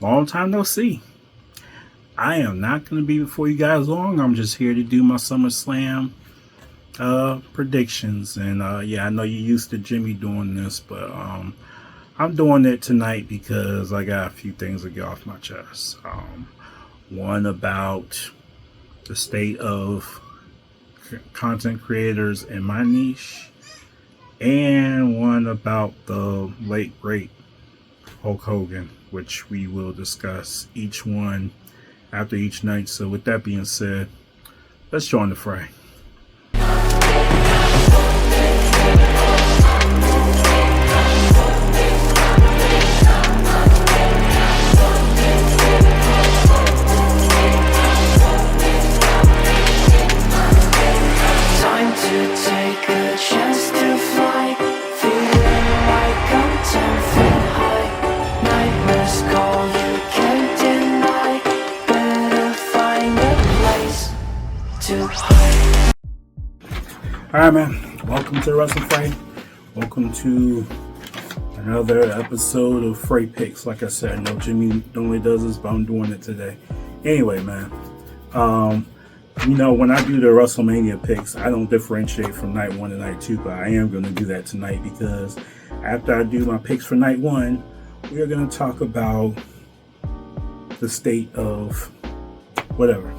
Long time no see. I am not going to be before you guys long. I'm just here to do my Summerslam predictions. And yeah, I know you're used to Jimmy doing this, but I'm doing it tonight because I got a few things to get off my chest. One about the state of content creators in my niche, and one about the late great Hulk Hogan, which we will discuss each one after each night. So with that being said, let's join the fray. Alright, man. Welcome to the Wrestling Fray. Welcome to another episode of Fray Picks. Like I said, I know Jimmy normally does this, but I'm doing it today. Anyway, man. When I do the WrestleMania picks, I don't differentiate from night 1 to night 2, but I am going to do that tonight because after I do my picks for night 1, we are going to talk about the state of whatever.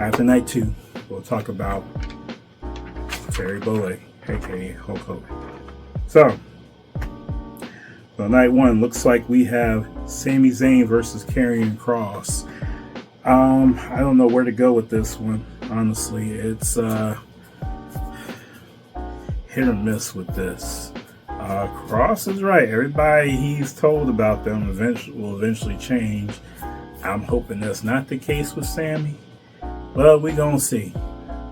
After night 2, we'll talk about Terry Bollea, aka Hulk Hogan. So night 1 looks like we have Sami Zayn versus Karrion Kross. I don't know where to go with this one. Honestly, it's hit or miss with this. Kross is right. Everybody he's told about them will eventually change. I'm hoping that's not the case with Sami, but we gonna see.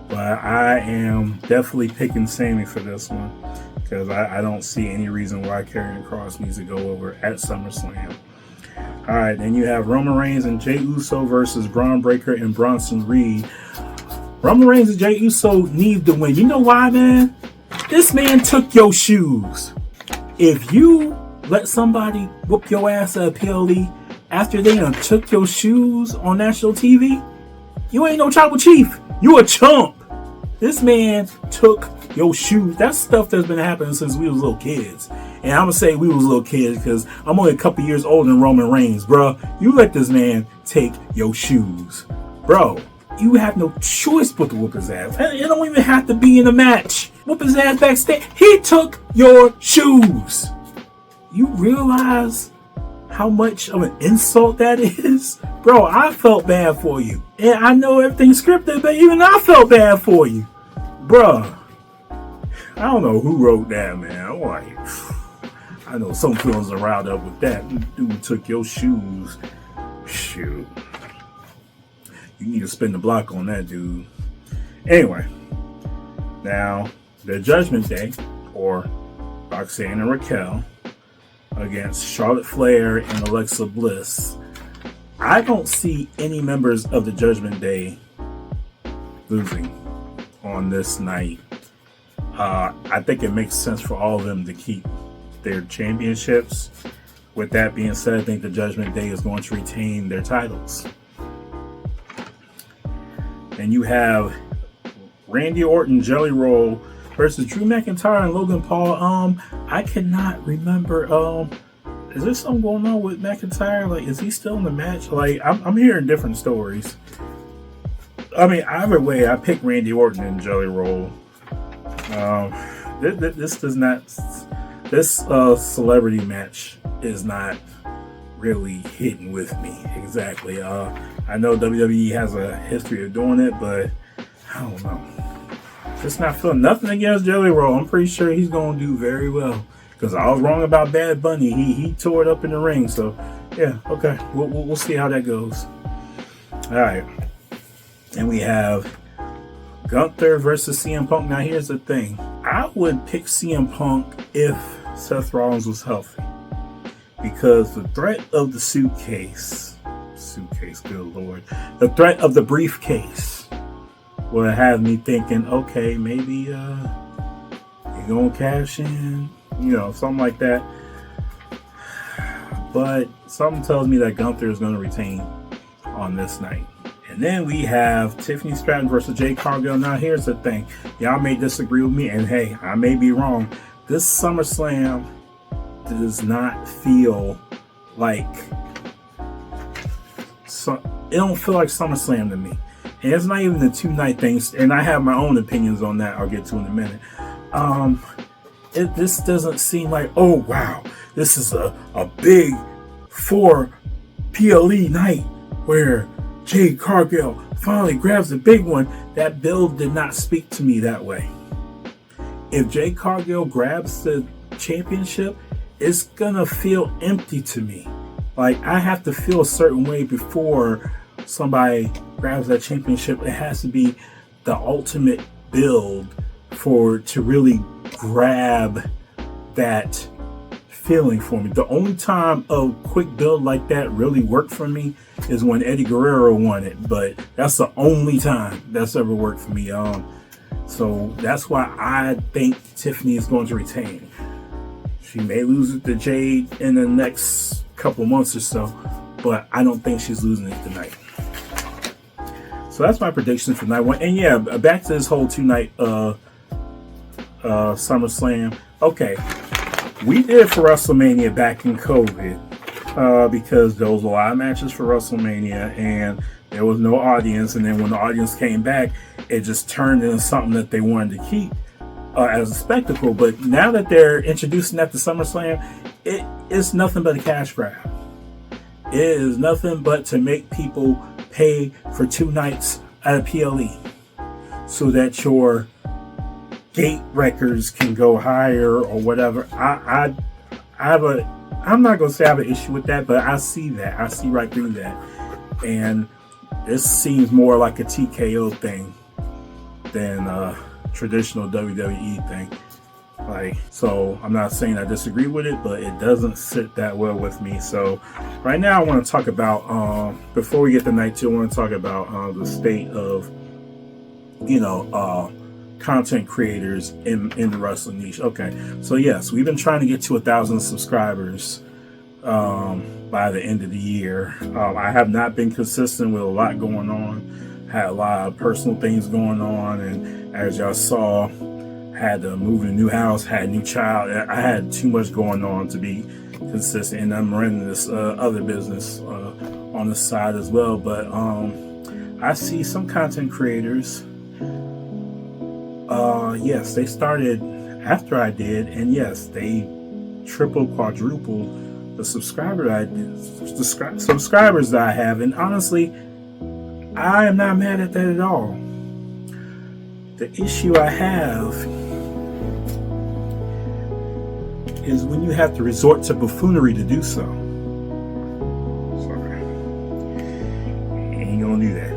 But I am definitely picking Sami for this one because I don't see any reason why Karrion Kross needs to go over at SummerSlam. All right, then you have Roman Reigns and Jey Uso versus Braun Brekker and Bronson Reed. Roman Reigns and Jey Uso need to win. You know why, man? This man took your shoes. If you let somebody whoop your ass at PLE after they done took your shoes on national TV, you ain't no tribal chief. You a chump. This man took your shoes. That's stuff that's been happening since we was little kids. And I'm going to say we was little kids because I'm only a couple years older than Roman Reigns, bro. You let this man take your shoes. Bro, you have no choice but to whoop his ass. It don't even have to be in a match. Whoop his ass backstage. He took your shoes. You realize how much of an insult that is? Bro, I felt bad for you. And I know everything's scripted, but even I felt bad for you. Bro, I don't know who wrote that, man. I'm like, I know some feelings are riled up with that. Dude took your shoes. Shoot. You need to spin the block on that, dude. Anyway, now, the Judgment Day, or Roxanne and Raquel, against Charlotte Flair and Alexa Bliss. I don't see any members of the Judgment Day losing on this night. I think it makes sense for all of them to keep their championships. With that being said, I think the Judgment Day is going to retain their titles. And you have Randy Orton, Jellyroll versus Drew McIntyre and Logan Paul. I cannot remember. Is there something going on with McIntyre? Like, is he still in the match? Like, I'm hearing different stories. I mean, either way, I picked Randy Orton and Jellyroll. This celebrity match is not really hitting with me exactly. I know WWE has a history of doing it, but I don't know. Just not feeling nothing against Jellyroll. I'm pretty sure he's going to do very well. Because I was wrong about Bad Bunny. He tore it up in the ring. So, yeah, okay. We'll see how that goes. All right. And we have Gunther versus CM Punk. Now, here's the thing. I would pick CM Punk if Seth Rollins was healthy. Because the threat of the suitcase, good Lord. The threat of the briefcase would have me thinking, okay, maybe you're going to cash in. Something like that. but something tells me that Gunther is going to retain on this night. And then we have Tiffany Stratton versus Jade Cargill. Now here's the thing. Y'all may disagree with me, and hey, I may be wrong. This SummerSlam does not feel like... it don't feel like SummerSlam to me. And it's not even the 2-night things, and I have my own opinions on that I'll get to in a minute. This doesn't seem like, oh wow, this is a big 4 PLE night where Jade Cargill finally grabs the big one. That build did not speak to me that way. If Jade Cargill grabs the championship, it's gonna feel empty to me. Like, I have to feel a certain way before somebody grabs that championship. It has to be the ultimate build to really grab that feeling for me. The only time a quick build like that really worked for me is when Eddie Guerrero won it, but that's the only time that's ever worked for me. So that's why I think Tiffany is going to retain. She may lose it to Jade in the next couple months or so, but I don't think she's losing it tonight. So that's my prediction for night 1. And yeah, back to this whole 2-night SummerSlam. Okay, we did it for WrestleMania back in COVID because there was a lot of matches for WrestleMania and there was no audience. And then when the audience came back, it just turned into something that they wanted to keep as a spectacle. But now that they're introducing that to SummerSlam, it's nothing but a cash grab. It is nothing but to make people pay for 2 nights at a PLE so that your gate records can go higher or whatever. I'm not gonna say I have an issue with that, but I see that. I see right through that. And this seems more like a TKO thing than a traditional WWE thing. So I'm not saying I disagree with it, but it doesn't sit that well with me. So right now I want to talk about, before we get to night 2, I want to talk about the state of, content creators in the wrestling niche. Okay, so yes, we've been trying to get to 1,000 subscribers by the end of the year. I have not been consistent with a lot going on. Had a lot of personal things going on, and as y'all saw, had to move in a new house, had a new child. I had too much going on to be consistent, and I'm running this other business on the side as well. But I see some content creators, yes, they started after I did, and yes, they tripled, quadrupled the subscribers that I have, and honestly, I am not mad at that at all. The issue I have is when you have to resort to buffoonery to do so. Sorry. Ain't gonna do that.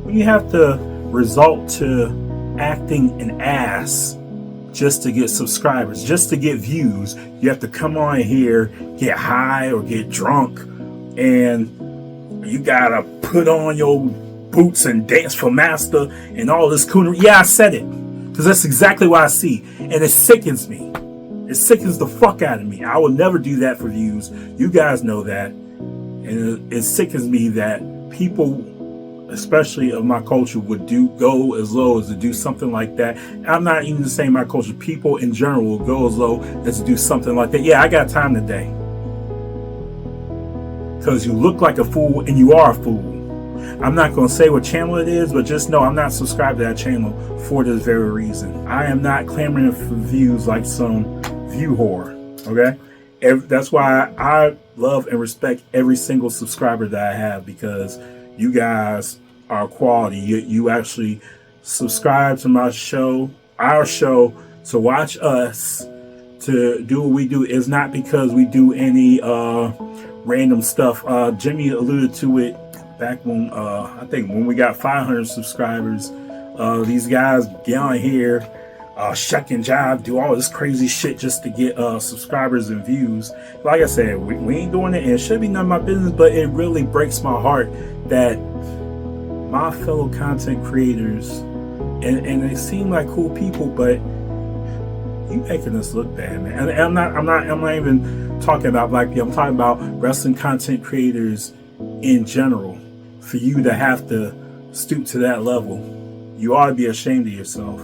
When you have to resort to acting an ass just to get subscribers, just to get views, you have to come on here, get high or get drunk, and you gotta put on your boots and dance for master and all this coonery. Yeah, I said it, because that's exactly what I see, and it sickens me. It sickens the fuck out of me. I will never do that for views. You guys know that. And it sickens me that people, especially of my culture, would go as low as to do something like that. I'm not even saying my culture. People in general will go as low as to do something like that. Yeah, I got time today. Because you look like a fool and you are a fool. I'm not going to say what channel it is, but just know I'm not subscribed to that channel for this very reason. I am not clamoring for views like some view whore, okay? That's why I love and respect every single subscriber that I have, because you guys are quality. You actually subscribe to my show, our show, to watch us, to do what we do. Is not because we do any random stuff. Jimmy alluded to it back when I think when we got 500 subscribers. These guys get on here, shuck and jive, do all this crazy shit just to get subscribers and views. Like I said, we ain't doing it, and it should be none of my business, but it really breaks my heart that my fellow content creators, and they seem like cool people, but You making this look bad, man. And I'm not even talking about black people. I'm talking about wrestling content creators in general. For you to have to stoop to that level, you ought to be ashamed of yourself.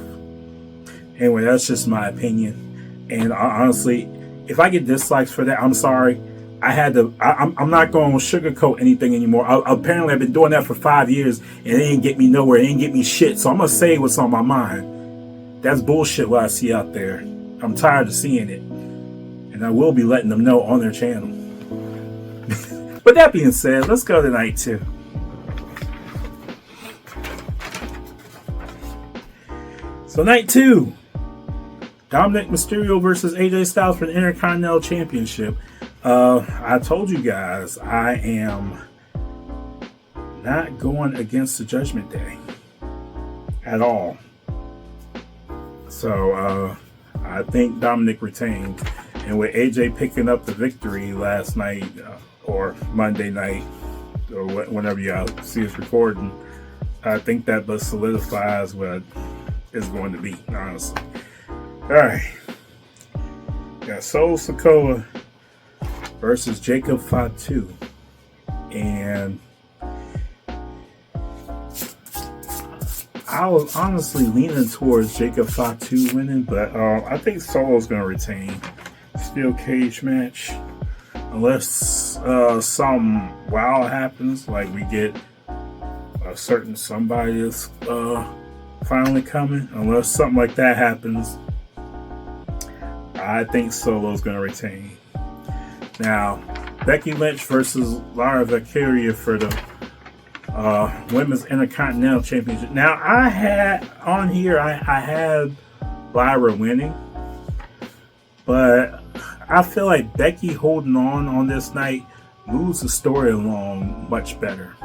Anyway, that's just my opinion. And honestly, if I get dislikes for that, I'm sorry. I'm not going to sugarcoat anything anymore. Apparently, I've been doing that for 5 years, and it ain't get me nowhere. It ain't get me shit. So I'm going to say what's on my mind. That's bullshit what I see out there. I'm tired of seeing it. And I will be letting them know on their channel. With that being said, let's go to night 2. So night 2. Dominic Mysterio versus AJ Styles for the Intercontinental Championship. I told you guys I am not going against the Judgment Day at all. So I think Dominic retained. And with AJ picking up the victory last night or Monday night or whenever y'all see us recording, I think that but solidifies what it's going to be, honestly. Alright. Got Solo Sikoa versus Jacob Fatu. And I was honestly leaning towards Jacob Fatu winning, but I think Solo's going to retain. Steel cage match. Unless some wow happens, like we get a certain somebody that's finally coming. Unless something like that happens, I think Solo's going to retain. Now, Becky Lynch versus Lyra Valkyria for the Women's Intercontinental Championship. Now, I had on here, I had Lyra winning, but I feel like Becky holding on this night moves the story along much better.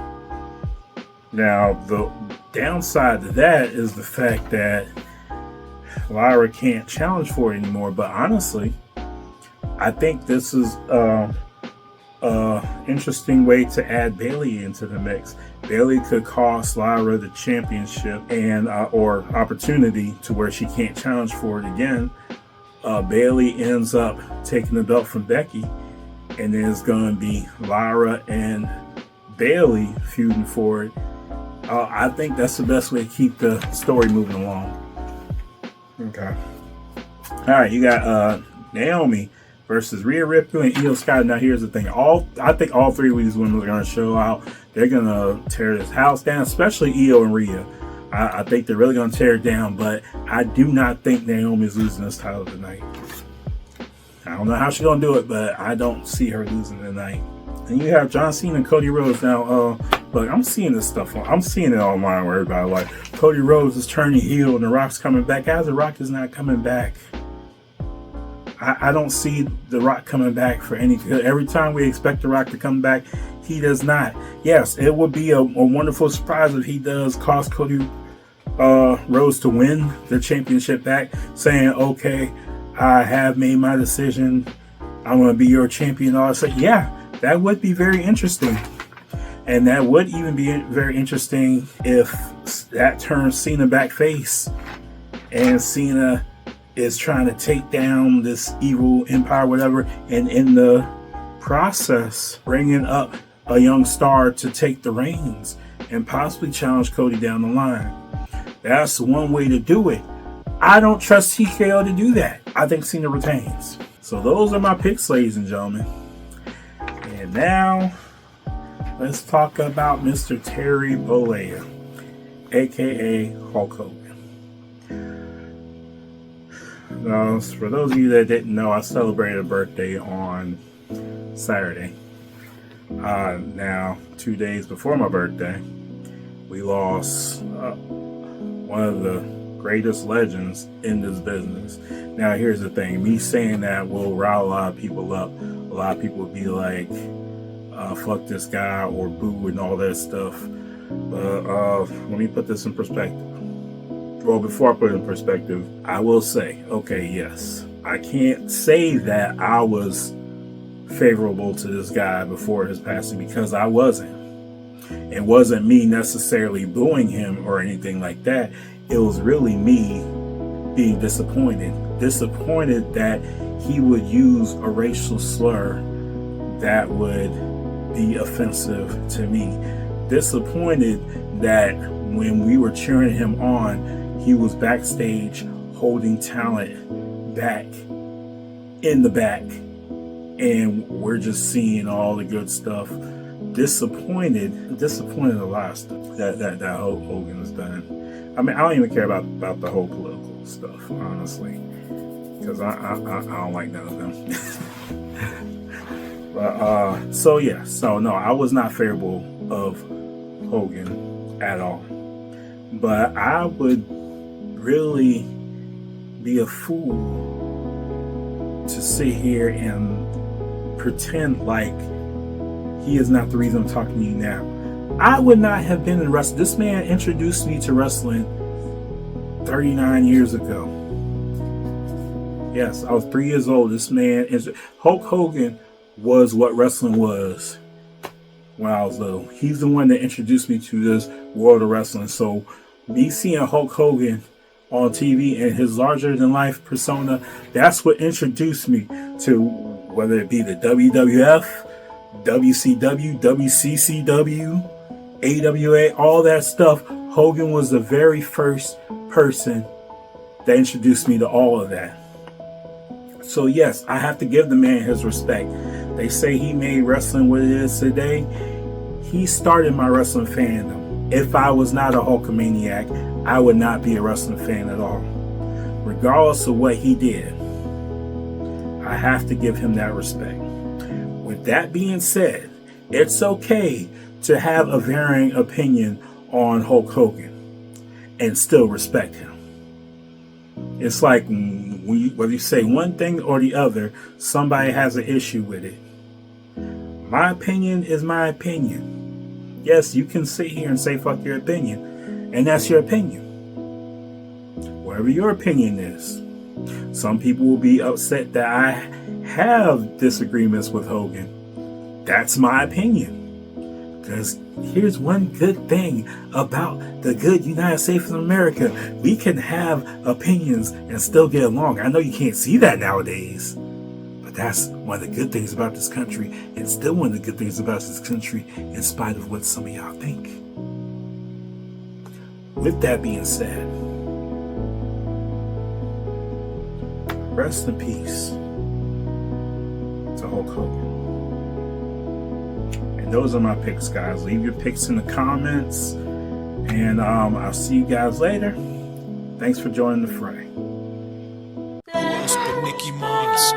Now, the downside to that is the fact that Lyra can't challenge for it anymore, but honestly, I think this is interesting way to add Bayley into the mix. Bayley could cost Lyra the championship and or opportunity to where she can't challenge for it again. Bayley ends up taking the belt from Becky, and then it's going to be Lyra and Bayley feuding for it. I think that's the best way to keep the story moving along. Okay. All right, you got Naomi versus Rhea Ripley and Io Sky. Now, here's the thing. I think all three of these women are going to show out. They're going to tear this house down, especially Io and Rhea. I think they're really going to tear it down, but I do not think Naomi's losing this title tonight. I don't know how she's going to do it, but I don't see her losing tonight. And you have John Cena and Cody Rhodes. Now, look, I'm seeing this stuff. I'm seeing it online where everybody like, Cody Rhodes is turning heel and The Rock's coming back. As The Rock is not coming back. I don't see The Rock coming back for anything. Every time we expect The Rock to come back, he does not. Yes, it would be a wonderful surprise if he does cost Cody Rhodes to win the championship back, saying, okay, I have made my decision. I'm going to be your champion. All that. Yeah, that would be very interesting. And that would even be very interesting if that turns Cena back face and Cena is trying to take down this evil empire, whatever, and in the process bringing up a young star to take the reins and possibly challenge Cody down the line. That's one way to do it. I don't trust TKO to do that. I think Cena retains. So those are my picks, ladies and gentlemen. And now let's talk about Mr. Terry Bollea, aka Hulk Hogan. For those of you that didn't know, I celebrated a birthday on Saturday. Now, 2 days before my birthday, we lost one of the greatest legends in this business. Now, here's the thing. Me saying that will rile a lot of people up. A lot of people will be like, fuck this guy or boo and all that stuff. But let me put this in perspective. Well, before I put it in perspective, I will say, okay, yes, I can't say that I was favorable to this guy before his passing because I wasn't. It wasn't me necessarily booing him or anything like that. It was really me being disappointed that he would use a racial slur that would be offensive to me. Disappointed that when we were cheering him on, he was backstage holding talent back in the back, and we're just seeing all the good stuff. Disappointed a lot of stuff that Hogan has done. I mean, I don't even care about the whole political stuff, honestly, because I don't like none of them. But so no, I was not favorable of Hogan at all. But I would really be a fool to sit here and pretend like he is not the reason I'm talking to you now. I would not have been in wrestling. This man introduced me to wrestling 39 years ago. Yes, I was 3 years old. This man, Hulk Hogan, was what wrestling was when I was little. He's the one that introduced me to this world of wrestling. So me seeing Hulk Hogan on TV and his larger than life persona, that's what introduced me to, whether it be the WWF, WCW, WCCW, AWA, all that stuff. Hogan was the very first person that introduced me to all of that. So yes, I have to give the man his respect. They say he made wrestling what it is today. He started my wrestling fandom. If I was not a Hulkamaniac, I would not be a wrestling fan at all. Regardless of what he did, I have to give him that respect. With that being said, it's okay to have a varying opinion on Hulk Hogan and still respect him. It's like whether you say one thing or the other, somebody has an issue with it. My opinion is my opinion. Yes, you can sit here and say fuck your opinion, and that's your opinion. Whatever your opinion is. Some people will be upset that I have disagreements with Hogan. That's my opinion. Because here's one good thing about the good United States of America. We can have opinions and still get along. I know you can't see that nowadays. But that's one of the good things about this country. And still one of the good things about this country, in spite of what some of y'all think. With that being said, rest in peace to Hulk Hogan. And those are my picks, guys. Leave your picks in the comments. And I'll see you guys later. Thanks for joining the fray. Mickey Mouse.